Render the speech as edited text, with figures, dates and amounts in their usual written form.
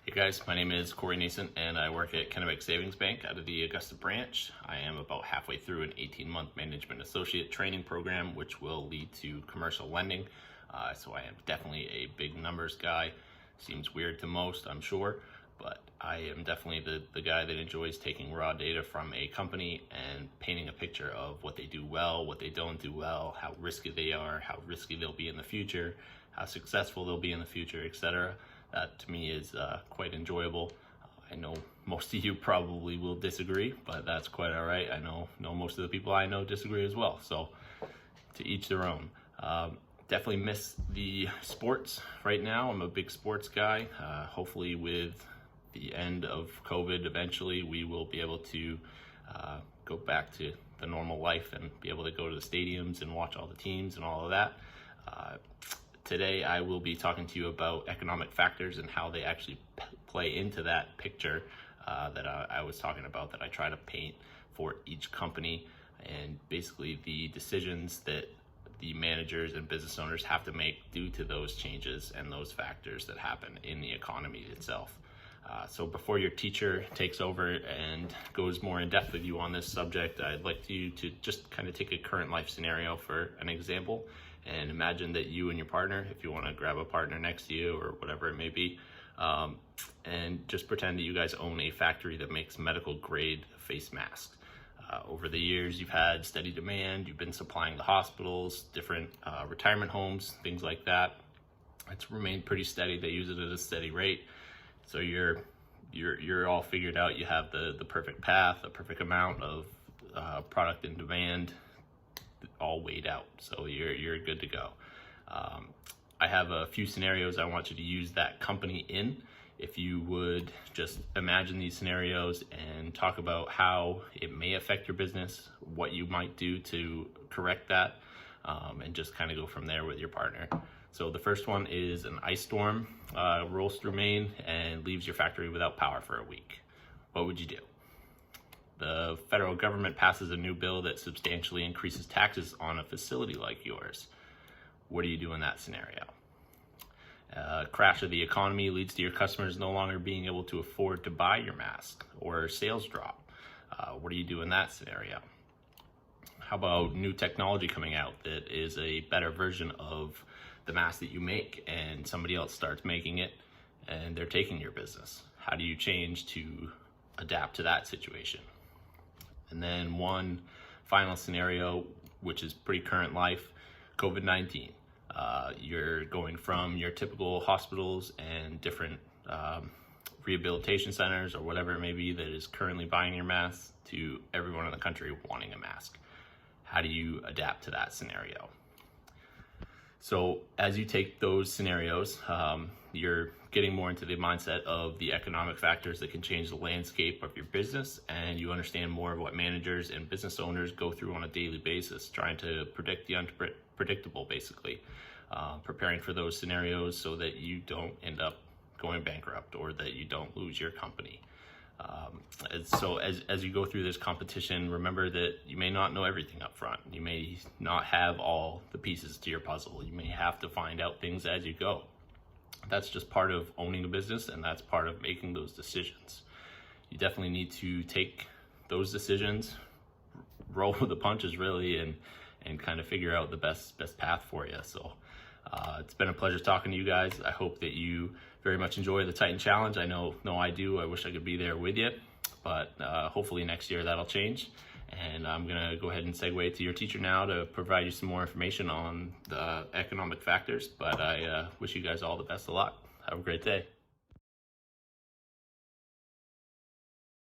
Hey guys, my name is Cory Nason and I work at Kennebec Savings Bank out of the Augusta branch. I am about halfway through an 18-month management associate training program which will lead to commercial lending. So I am definitely a big numbers guy. Seems weird to most, I'm sure, but I am definitely the guy that enjoys taking raw data from a company and painting a picture of what they do well, what they don't do well, how risky they are, how risky they'll be in the future, how successful they'll be in the future, etc. That to me is quite enjoyable. I know most of you probably will disagree, but that's quite all right. I know most of the people I know disagree as well, so to each their own. Definitely miss the sports right now. I'm a big sports guy. Hopefully with the end of COVID, eventually we will be able to go back to the normal life and be able to go to the stadiums and watch all the teams and all of that. Today I will be talking to you about economic factors and how they actually play into that picture that I was talking about, that I try to paint for each company, and basically the decisions that the managers and business owners have to make due to those changes and those factors that happen in the economy itself. So before your teacher takes over and goes more in depth with you on this subject, I'd like you to just kind of take a current life scenario for an example, and imagine that you and your partner, if you want to grab a partner next to you or whatever it may be, and just pretend that you guys own a factory that makes medical grade face masks. Over the years, you've had steady demand, you've been supplying the hospitals, different retirement homes, things like that. It's remained pretty steady. They use it at a steady rate. So you're all figured out. You have the perfect path, the perfect amount of product in demand, all weighed out. So you're good to go. I have a few scenarios I want you to use that company in. If you would just imagine these scenarios and talk about how it may affect your business, what you might do to correct that, and just kind of go from there with your partner. So the first one is an ice storm rolls through Maine and leaves your factory without power for a week. What would you do? The federal government passes a new bill that substantially increases taxes on a facility like yours. What do you do in that scenario? Crash of the economy leads to your customers no longer being able to afford to buy your mask, or sales drop. What do you do in that scenario? How about new technology coming out that is a better version of the mask that you make, and somebody else starts making it and they're taking your business? How do you change to adapt to that situation? And then one final scenario, which is pretty current life, COVID-19. You're going from your typical hospitals and different rehabilitation centers or whatever it may be that is currently buying your masks to everyone in the country wanting a mask. How do you adapt to that scenario? So as you take those scenarios, you're getting more into the mindset of the economic factors that can change the landscape of your business, and you understand more of what managers and business owners go through on a daily basis, trying to predict the unpredictable, basically. Preparing for those scenarios so that you don't end up going bankrupt or that you don't lose your company. So as you go through this competition, remember that you may not know everything up front. You may not have all the pieces to your puzzle. You may have to find out things as you go. That's just part of owning a business, and that's part of making those decisions. You definitely need to take those decisions, roll with the punches really, and kind of figure out the best path for you. So it's been a pleasure talking to you guys. I hope that you very much enjoy the Titan Challenge. I know I do. I wish I could be there with you, but hopefully next year that'll change. And I'm gonna go ahead and segue to your teacher now to provide you some more information on the economic factors. But I wish you guys all the best of luck. Have a great day.